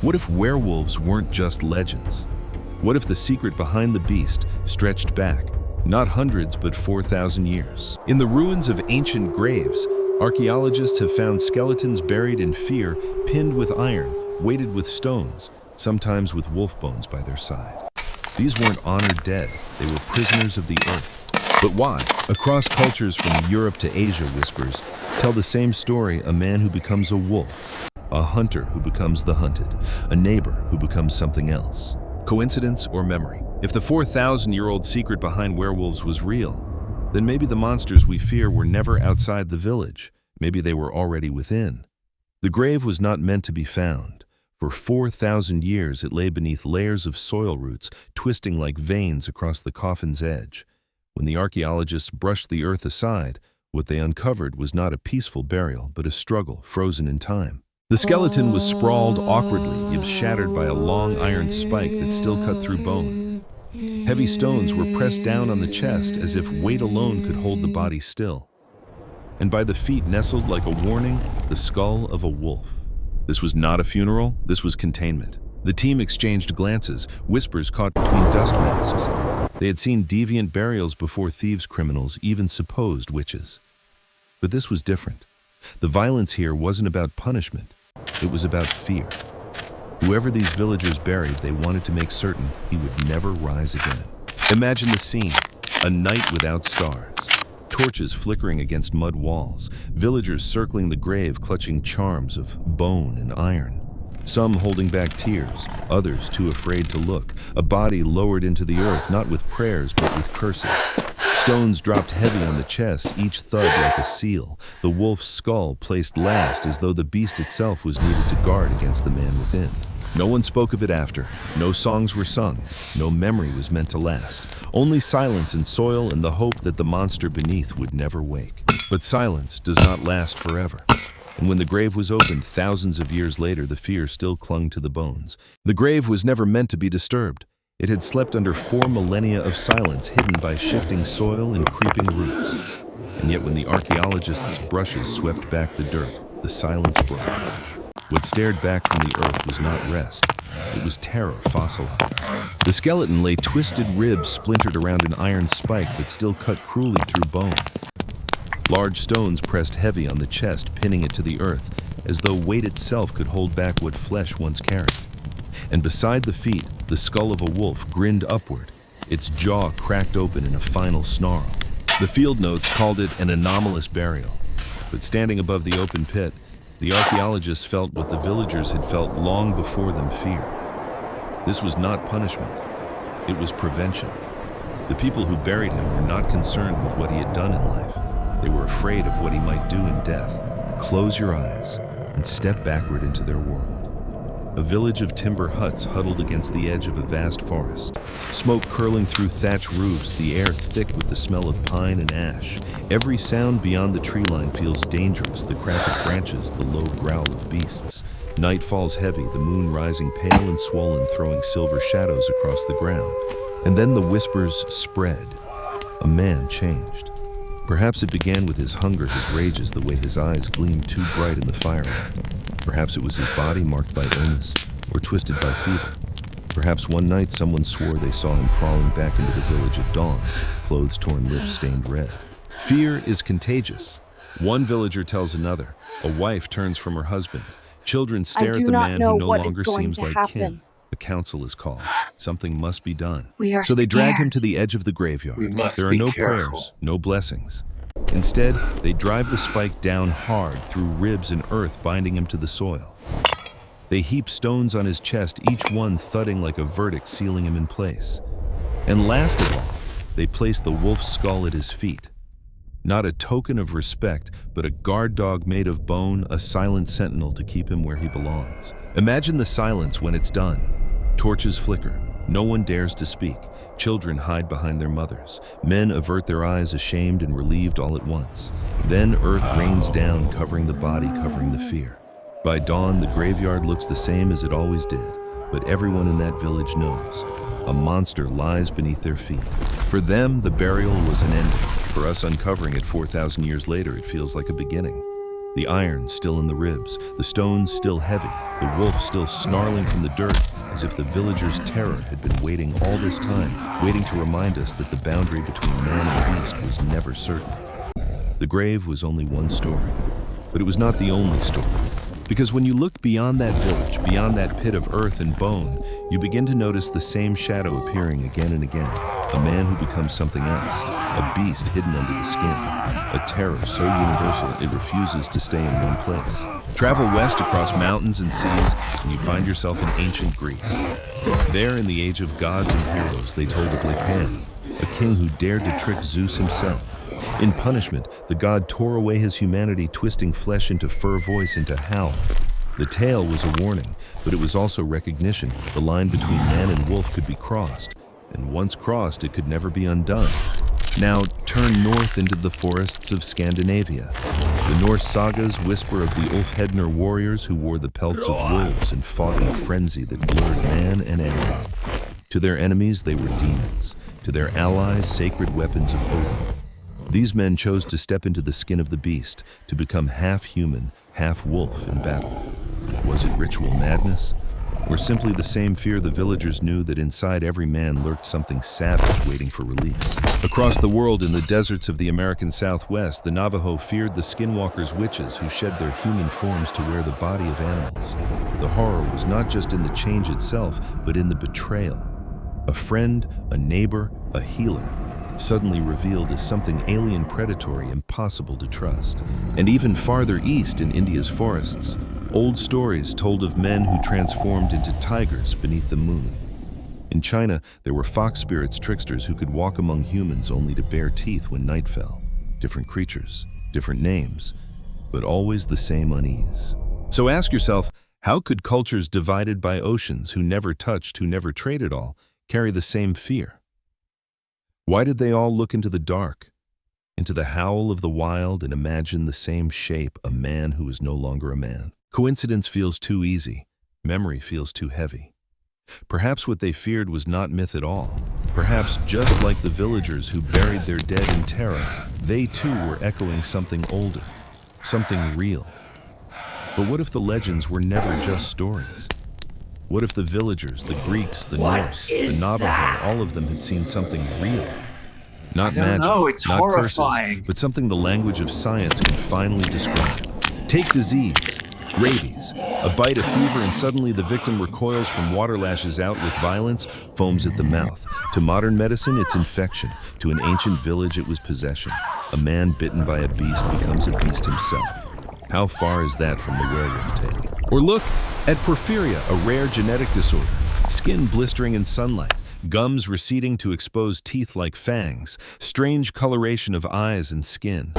What if werewolves weren't just legends? What if the secret behind the beast stretched back, not hundreds but 4,000 years? In the ruins of ancient graves, archaeologists have found skeletons buried in fear, pinned with iron, weighted with stones, sometimes with wolf bones by their side. These weren't honored dead, they were prisoners of the earth. But why? Across cultures from Europe to Asia, whispers tell the same story: a man who becomes a wolf, a hunter who becomes the hunted, a neighbor who becomes something else. Coincidence or memory? If the 4,000-year-old secret behind werewolves was real, then maybe the monsters we fear were never outside the village. Maybe they were already within. The grave was not meant to be found. For 4,000 years it lay beneath layers of soil roots, twisting like veins across the coffin's edge. When the archaeologists brushed the earth aside, what they uncovered was not a peaceful burial, but a struggle frozen in time. The skeleton was sprawled awkwardly, yet shattered by a long iron spike that still cut through bone. Heavy stones were pressed down on the chest as if weight alone could hold the body still. And by the feet, nestled like a warning, the skull of a wolf. This was not a funeral, this was containment. The team exchanged glances, whispers caught between dust masks. They had seen deviant burials before thieves, criminals, even supposed witches. But this was different. The violence here wasn't about punishment. It was about fear. Whoever these villagers buried, they wanted to make certain he would never rise again. Imagine the scene: a night without stars, torches flickering against mud walls, villagers circling the grave clutching charms of bone and iron. Some holding back tears, others too afraid to look. A body lowered into the earth, not with prayers but with curses. Stones dropped heavy on the chest, each thud like a seal. The wolf's skull placed last, as though the beast itself was needed to guard against the man within. No one spoke of it after. No songs were sung. No memory was meant to last. Only silence and soil and the hope that the monster beneath would never wake. But silence does not last forever. And when the grave was opened thousands of years later, the fear still clung to the bones. The grave was never meant to be disturbed. It had slept under 4 millennia of silence, hidden by shifting soil and creeping roots. And yet when the archaeologists' brushes swept back the dirt, the silence broke. What stared back from the earth was not rest. It was terror fossilized. The skeleton lay twisted ribs splintered around an iron spike that still cut cruelly through bone. Large stones pressed heavy on the chest, pinning it to the earth, as though weight itself could hold back what flesh once carried. And beside the feet, the skull of a wolf grinned upward, its jaw cracked open in a final snarl. The field notes called it an anomalous burial. But standing above the open pit, the archaeologists felt what the villagers had felt long before them: fear. This was not punishment. It was prevention. The people who buried him were not concerned with what he had done in life. They were afraid of what he might do in death. Close your eyes and step backward into their world. A village of timber huts huddled against the edge of a vast forest. Smoke curling through thatch roofs, the air thick with the smell of pine and ash. Every sound beyond the tree line feels dangerous: the crack of branches, the low growl of beasts. Night falls heavy, the moon rising pale and swollen, throwing silver shadows across the ground. And then the whispers spread. A man changed. Perhaps it began with his hunger, his rages, the way his eyes gleamed too bright in the firelight. Perhaps it was his body marked by illness or twisted by fever. Perhaps one night someone swore they saw him crawling back into the village at dawn, clothes torn, lips stained red. Fear is contagious. One villager tells another. A wife turns from her husband. Children stare at the man who no longer seems like kin. A council is called. Something must be done. So they drag him to the edge of the graveyard. There are no prayers, no blessings. Instead, they drive the spike down hard through ribs and earth, binding him to the soil. They heap stones on his chest, each one thudding like a verdict, sealing him in place. And last of all, they place the wolf's skull at his feet. Not a token of respect, but a guard dog made of bone, a silent sentinel to keep him where he belongs. Imagine the silence when it's done. Torches flicker. No one dares to speak. Children hide behind their mothers. Men avert their eyes, ashamed and relieved all at once. Then earth rains down, covering the body, covering the fear. By dawn, the graveyard looks the same as it always did, but everyone in that village knows. A monster lies beneath their feet. For them, the burial was an ending. For us uncovering it 4,000 years later, it feels like a beginning. The iron still in the ribs, the stones still heavy, the wolf still snarling from the dirt, as if the villagers' terror had been waiting all this time, waiting to remind us that the boundary between man and beast was never certain. The grave was only one story, but it was not the only story. Because when you look beyond that village, beyond that pit of earth and bone, you begin to notice the same shadow appearing again and again. A man who becomes something else, a beast hidden under the skin, a terror so universal it refuses to stay in one place. Travel west across mountains and seas, and you find yourself in ancient Greece. There, in the age of gods and heroes, they told of Lycaon, a king who dared to trick Zeus himself. In punishment, the god tore away his humanity, twisting flesh into fur, voice into howl. The tale was a warning, but it was also recognition. The line between man and wolf could be crossed, and once crossed, it could never be undone. Now, turn north into the forests of Scandinavia. The Norse sagas whisper of the ulfhednar warriors who wore the pelts of wolves and fought in a frenzy that blurred man and animal. To their enemies, they were demons. To their allies, sacred weapons of Odin. These men chose to step into the skin of the beast, to become half human, half wolf in battle. Was it ritual madness? Or simply the same fear the villagers knew that inside every man lurked something savage waiting for release? Across the world, in the deserts of the American Southwest, the Navajo feared the skinwalkers, witches who shed their human forms to wear the body of animals. The horror was not just in the change itself, but in the betrayal. A friend, a neighbor, a healer, suddenly revealed as something alien, predatory, impossible to trust. And even farther east in India's forests, old stories told of men who transformed into tigers beneath the moon. In China, there were fox spirits, tricksters who could walk among humans only to bare teeth when night fell. Different creatures, different names, but always the same unease. So ask yourself, how could cultures divided by oceans, who never touched, who never traded all, carry the same fear? Why did they all look into the dark, into the howl of the wild, and imagine the same shape, a man who is no longer a man? Coincidence feels too easy. Memory feels too heavy. Perhaps what they feared was not myth at all. Perhaps, just like the villagers who buried their dead in terror, they too were echoing something older, something real. But what if the legends were never just stories? What if the villagers, the Greeks, the Norse, the Navajo, all of them had seen something real? Not magic, it's not horrifying. curses, but something the language of science can finally describe. Take disease, rabies, a bite of fever, and suddenly the victim recoils from water, lashes out with violence, foams at the mouth. To modern medicine, it's infection. To an ancient village, it was possession. A man bitten by a beast becomes a beast himself. How far is that from the werewolf tale? Or look at porphyria, a rare genetic disorder. Skin blistering in sunlight, gums receding to expose teeth like fangs, strange coloration of eyes and skin.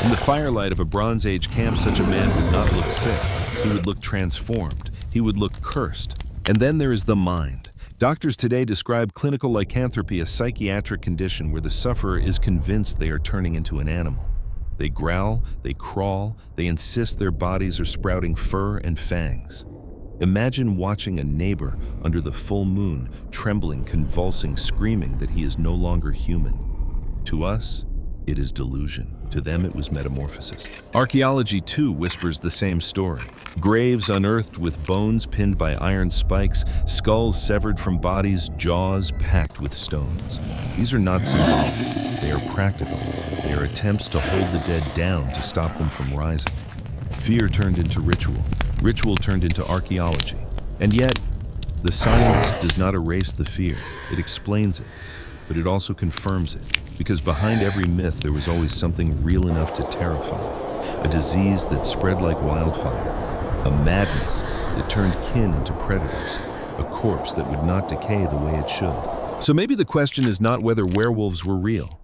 In the firelight of a Bronze Age camp, such a man would not look sick. He would look transformed. He would look cursed. And then there is the mind. Doctors today describe clinical lycanthropy, a psychiatric condition where the sufferer is convinced they are turning into an animal. They growl, they crawl, they insist their bodies are sprouting fur and fangs. Imagine watching a neighbor under the full moon, trembling, convulsing, screaming that he is no longer human. To us, it is delusion. To them, it was metamorphosis. Archaeology, too, whispers the same story. Graves unearthed with bones pinned by iron spikes, skulls severed from bodies, jaws packed with stones. These are not symbolic. They are practical. They are attempts to hold the dead down to stop them from rising. Fear turned into ritual. Ritual turned into archaeology. And yet, the science does not erase the fear. It explains it, but it also confirms it. Because behind every myth, there was always something real enough to terrify. A disease that spread like wildfire. A madness that turned kin into predators. A corpse that would not decay the way it should. So maybe the question is not whether werewolves were real.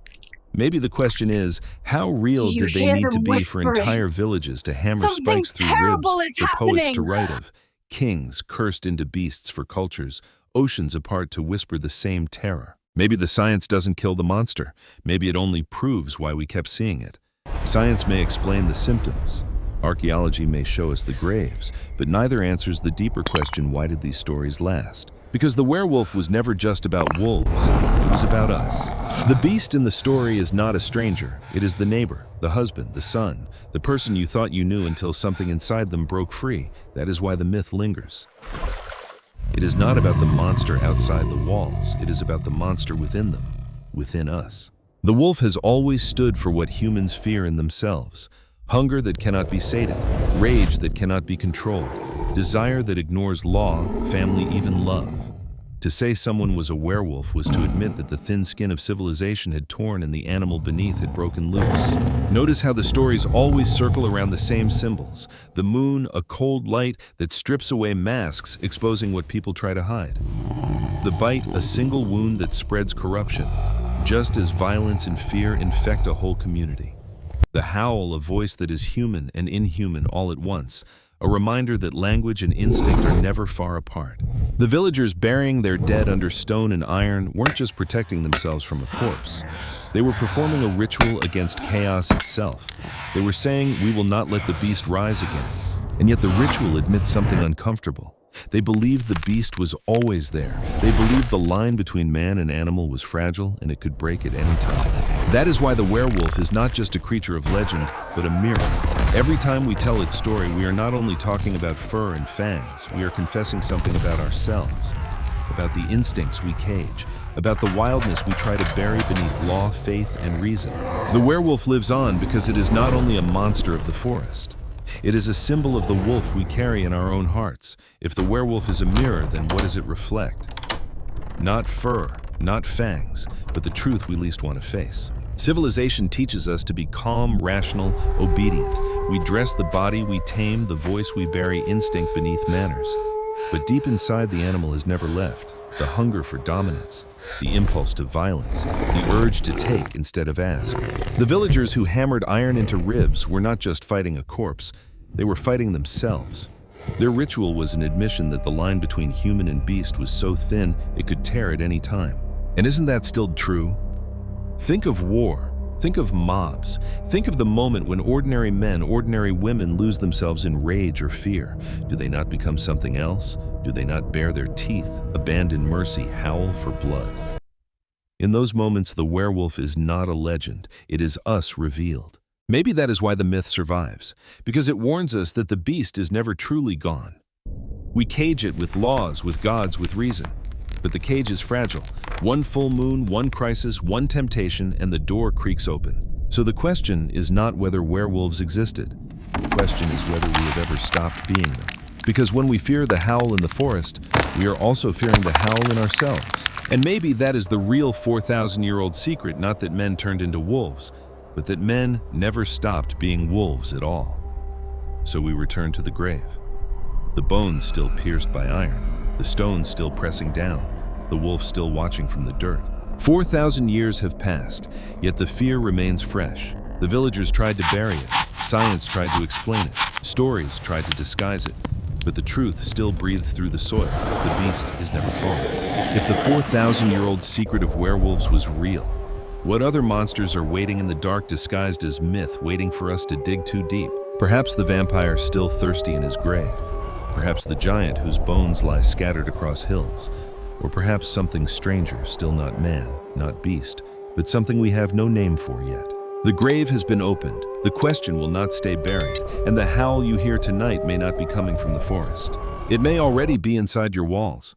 Maybe the question is, how real did they need to be for entire villages to hammer spikes through ribs, for poets to write of, kings cursed into beasts for cultures, oceans apart to whisper the same terror? Maybe the science doesn't kill the monster. Maybe it only proves why we kept seeing it. Science may explain the symptoms. Archaeology may show us the graves, but neither answers the deeper question, why did these stories last? Because the werewolf was never just about wolves, it was about us. The beast in the story is not a stranger. It is the neighbor, the husband, the son, the person you thought you knew until something inside them broke free. That is why the myth lingers. It is not about the monster outside the walls. It is about the monster within them, within us. The wolf has always stood for what humans fear in themselves. Hunger that cannot be sated, rage that cannot be controlled, desire that ignores law, family, even love. To say someone was a werewolf was to admit that the thin skin of civilization had torn and the animal beneath had broken loose. Notice how the stories always circle around the same symbols. The moon, a cold light that strips away masks, exposing what people try to hide. The bite, a single wound that spreads corruption, just as violence and fear infect a whole community. The howl, a voice that is human and inhuman all at once, a reminder that language and instinct are never far apart. The villagers burying their dead under stone and iron weren't just protecting themselves from a corpse. They were performing a ritual against chaos itself. They were saying, "We will not let the beast rise again." And yet the ritual admits something uncomfortable. They believed the beast was always there. They believed the line between man and animal was fragile and it could break at any time. That is why the werewolf is not just a creature of legend, but a mirror. Every time we tell its story, we are not only talking about fur and fangs, we are confessing something about ourselves, about the instincts we cage, about the wildness we try to bury beneath law, faith, and reason. The werewolf lives on because it is not only a monster of the forest. It is a symbol of the wolf we carry in our own hearts. If the werewolf is a mirror, then what does it reflect? Not fur, not fangs, but the truth we least want to face. Civilization teaches us to be calm, rational, obedient. We dress the body we tame, the voice we bury, instinct beneath manners. But deep inside, the animal has never left. The hunger for dominance, the impulse to violence, the urge to take instead of ask. The villagers who hammered iron into ribs were not just fighting a corpse, they were fighting themselves. Their ritual was an admission that the line between human and beast was so thin it could tear at any time. And isn't that still true? Think of war. Think of mobs. Think of the moment when ordinary men, ordinary women lose themselves in rage or fear. Do they not become something else? Do they not bare their teeth, abandon mercy, howl for blood? In those moments, the werewolf is not a legend. It is us revealed. Maybe that is why the myth survives, because it warns us that the beast is never truly gone. We cage it with laws, with gods, with reason. But the cage is fragile. One full moon, one crisis, one temptation, and the door creaks open. So the question is not whether werewolves existed. The question is whether we have ever stopped being them. Because when we fear the howl in the forest, we are also fearing the howl in ourselves. And maybe that is the real 4,000-year-old secret, not that men turned into wolves, but that men never stopped being wolves at all. So we return to the grave. The bones still pierced by iron, the stones still pressing down, the wolf still watching from the dirt. 4,000 years have passed, yet the fear remains fresh. The villagers tried to bury it, science tried to explain it, stories tried to disguise it, but the truth still breathes through the soil. The beast is never fallen. If the 4,000-year-old secret of werewolves was real, what other monsters are waiting in the dark disguised as myth, waiting for us to dig too deep? Perhaps the vampire still thirsty in his grave. Perhaps the giant whose bones lie scattered across hills. Or perhaps something stranger, still not man, not beast, but something we have no name for yet. The grave has been opened. The question will not stay buried, and the howl you hear tonight may not be coming from the forest. It may already be inside your walls.